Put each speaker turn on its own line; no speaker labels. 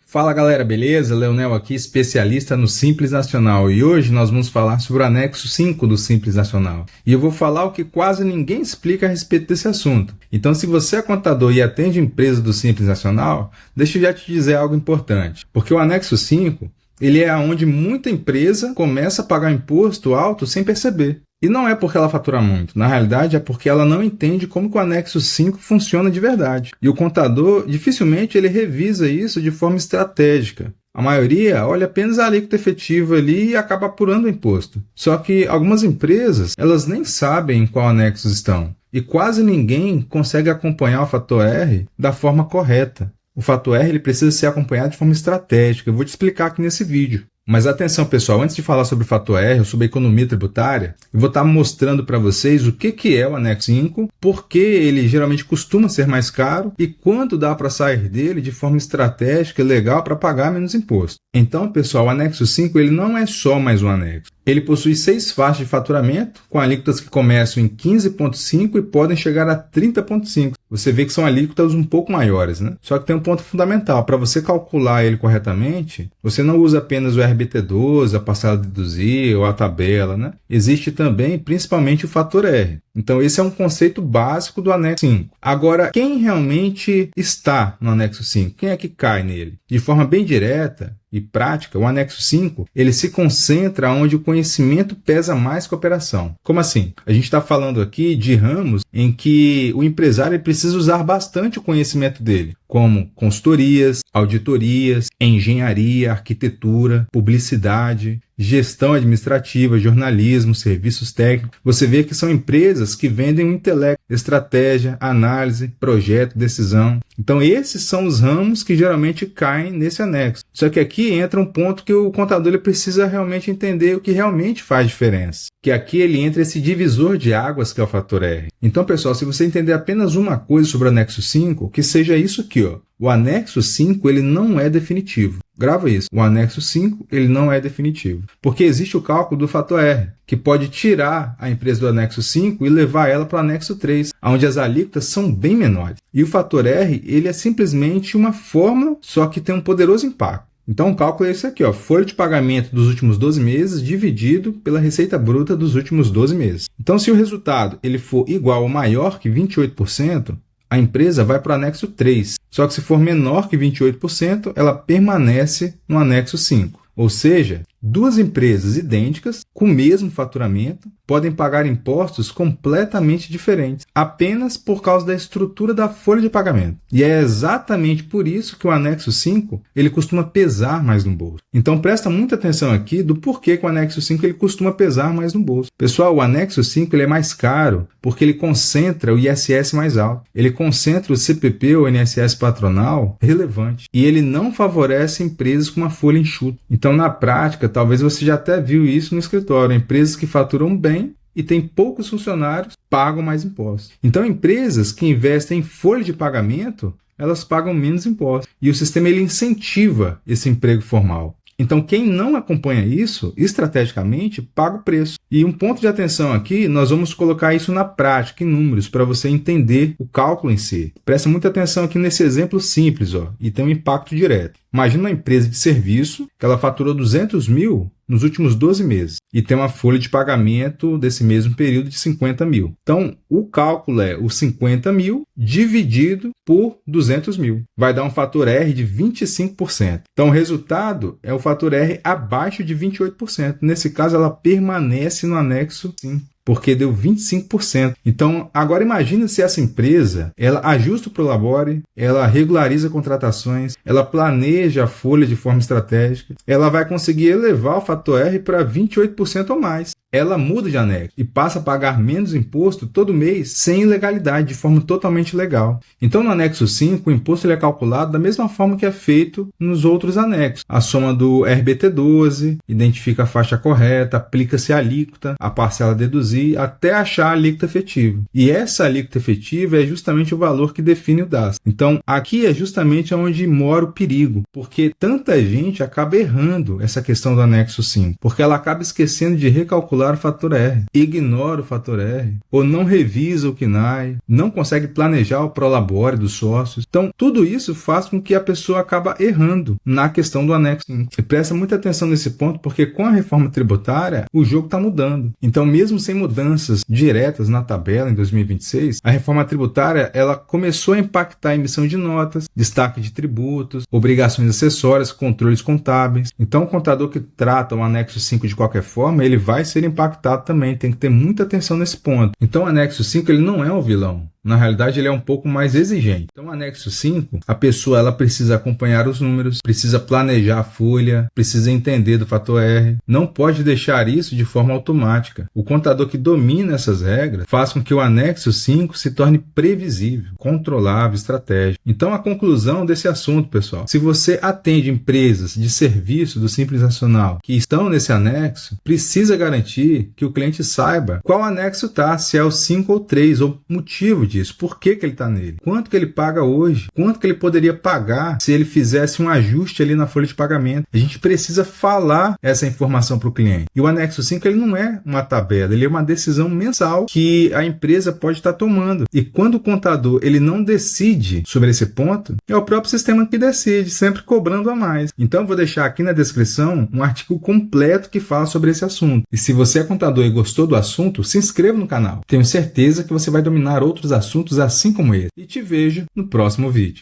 Fala galera, beleza? Leonel aqui, especialista no Simples Nacional, e hoje nós vamos falar sobre o anexo 5 do Simples Nacional. E eu vou falar o que quase ninguém explica a respeito desse assunto. Então, se você é contador e atende empresa do Simples Nacional, deixa eu já te dizer algo importante. Porque o anexo 5, ele é onde muita empresa começa a pagar imposto alto sem perceber. E não é porque ela fatura muito, na realidade é porque ela não entende como que o anexo 5 funciona de verdade. E o contador, dificilmente ele revisa isso de forma estratégica. A maioria olha apenas a alíquota efetiva ali e acaba apurando o imposto. Só que algumas empresas, elas nem sabem em qual anexo estão. E quase ninguém consegue acompanhar o fator R da forma correta. O fator R ele precisa ser acompanhado de forma estratégica. Eu vou te explicar aqui nesse vídeo. Mas atenção pessoal, antes de falar sobre o fator R ou sobre a economia tributária, eu vou estar mostrando para vocês o que é o anexo 5, por que ele geralmente costuma ser mais caro e quanto dá para sair dele de forma estratégica e legal para pagar menos imposto. Então pessoal, o anexo 5 ele não é só mais um anexo. Ele possui 6 faixas de faturamento, com alíquotas que começam em 15,5% e podem chegar a 30,5%. Você vê que são alíquotas um pouco maiores, né? Só que tem um ponto fundamental. Para você calcular ele corretamente, você não usa apenas o RBT12, a parcela a deduzir ou a tabela, né? Existe também, principalmente, o fator R. Então, esse é um conceito básico do anexo 5. Agora, quem realmente está no anexo 5? Quem é que cai nele? De forma bem direta e prática, o anexo 5 ele se concentra onde o conhecimento pesa mais que a operação. Como assim? A gente está falando aqui de ramos em que o empresário precisa usar bastante o conhecimento dele, como consultorias, auditorias, engenharia, arquitetura, publicidade, gestão administrativa, jornalismo, serviços técnicos. Você vê que são empresas que vendem o intelecto, estratégia, análise, projeto, decisão. Então esses são os ramos que geralmente caem nesse anexo. Só que aqui entra um ponto que o contador ele precisa realmente entender o que realmente faz diferença. Que aqui ele entra esse divisor de águas que é o fator R. Então pessoal, se você entender apenas uma coisa sobre o anexo 5, que seja isso aqui, ó. O anexo 5 ele não é definitivo. Grava isso. O anexo 5 ele não é definitivo. Porque existe o cálculo do fator R, que pode tirar a empresa do anexo 5 e levar ela para o anexo 3, onde as alíquotas são bem menores. E o fator R ele é simplesmente uma fórmula, só que tem um poderoso impacto. Então o cálculo é esse aqui, ó, folha de pagamento dos últimos 12 meses dividido pela receita bruta dos últimos 12 meses. Então se o resultado ele for igual ou maior que 28%, a empresa vai para o anexo 3. Só que se for menor que 28%, ela permanece no anexo 5. Ou seja, duas empresas idênticas, com o mesmo faturamento, podem pagar impostos completamente diferentes, apenas por causa da estrutura da folha de pagamento. E é exatamente por isso que o anexo 5 ele costuma pesar mais no bolso. Então presta muita atenção aqui do porquê que o anexo 5 ele costuma pesar mais no bolso. Pessoal, o anexo 5 ele é mais caro porque ele concentra o ISS mais alto. Ele concentra o CPP ou INSS patronal relevante. E ele não favorece empresas com uma folha enxuta. Então, na prática, talvez você já até viu isso no escritório. Empresas que faturam bem e têm poucos funcionários pagam mais impostos. Então, empresas que investem em folha de pagamento, elas pagam menos impostos. E o sistema ele incentiva esse emprego formal. Então, quem não acompanha isso, estrategicamente, paga o preço. E um ponto de atenção aqui, nós vamos colocar isso na prática, em números, para você entender o cálculo em si. Presta muita atenção aqui nesse exemplo simples, ó, e tem um impacto direto. Imagina uma empresa de serviço que ela faturou 200 mil nos últimos 12 meses e tem uma folha de pagamento desse mesmo período de 50 mil. Então, o cálculo é os 50 mil dividido por 200 mil. Vai dar um fator R de 25%. Então, o resultado é o fator R abaixo de 28%. Nesse caso, ela permanece no anexo 5. Porque deu 25%. Então, agora imagina se essa empresa, ela ajusta o Prolabore, ela regulariza contratações, ela planeja a folha de forma estratégica, ela vai conseguir elevar o fator R para 28% ou mais. Ela muda de anexo e passa a pagar menos imposto todo mês sem ilegalidade, de forma totalmente legal. Então, no anexo 5, o imposto ele é calculado da mesma forma que é feito nos outros anexos. A soma do RBT12, identifica a faixa correta, aplica-se a alíquota, a parcela a deduzir, até achar a alíquota efetiva. E essa alíquota efetiva é justamente o valor que define o DAS. Então, aqui é justamente onde mora o perigo, porque tanta gente acaba errando essa questão do anexo 5, porque ela acaba esquecendo de recalcular calcular o fator R, ignora o fator R, ou não revisa o KNAI, não consegue planejar o prolabore dos sócios. Então, tudo isso faz com que a pessoa acaba errando na questão do anexo 5. E presta muita atenção nesse ponto, porque com a reforma tributária, o jogo está mudando. Então, mesmo sem mudanças diretas na tabela em 2026, a reforma tributária ela começou a impactar a emissão de notas, destaque de tributos, obrigações acessórias, controles contábeis. Então, o contador que trata o anexo 5 de qualquer forma, ele vai ser impactado também. Tem que ter muita atenção nesse ponto. Então, o anexo 5 ele não é um vilão. Na realidade, ele é um pouco mais exigente. Então, o anexo 5, a pessoa ela precisa acompanhar os números, precisa planejar a folha, precisa entender do fator R. Não pode deixar isso de forma automática. O contador que domina essas regras faz com que o anexo 5 se torne previsível, controlável, estratégico. Então, a conclusão desse assunto, pessoal, se você atende empresas de serviço do Simples Nacional que estão nesse anexo, precisa garantir que o cliente saiba qual anexo está, se é o 5 ou 3, ou motivo disso. Por que ele está nele? Quanto que ele paga hoje? Quanto que ele poderia pagar se ele fizesse um ajuste ali na folha de pagamento? A gente precisa falar essa informação para o cliente. E o anexo 5 ele não é uma tabela, ele é uma decisão mensal que a empresa pode estar tomando. E quando o contador ele não decide sobre esse ponto, é o próprio sistema que decide, sempre cobrando a mais. Então eu vou deixar aqui na descrição um artigo completo que fala sobre esse assunto. E se você é contador e gostou do assunto, se inscreva no canal. Tenho certeza que você vai dominar outros assuntos assim como esse. E te vejo no próximo vídeo.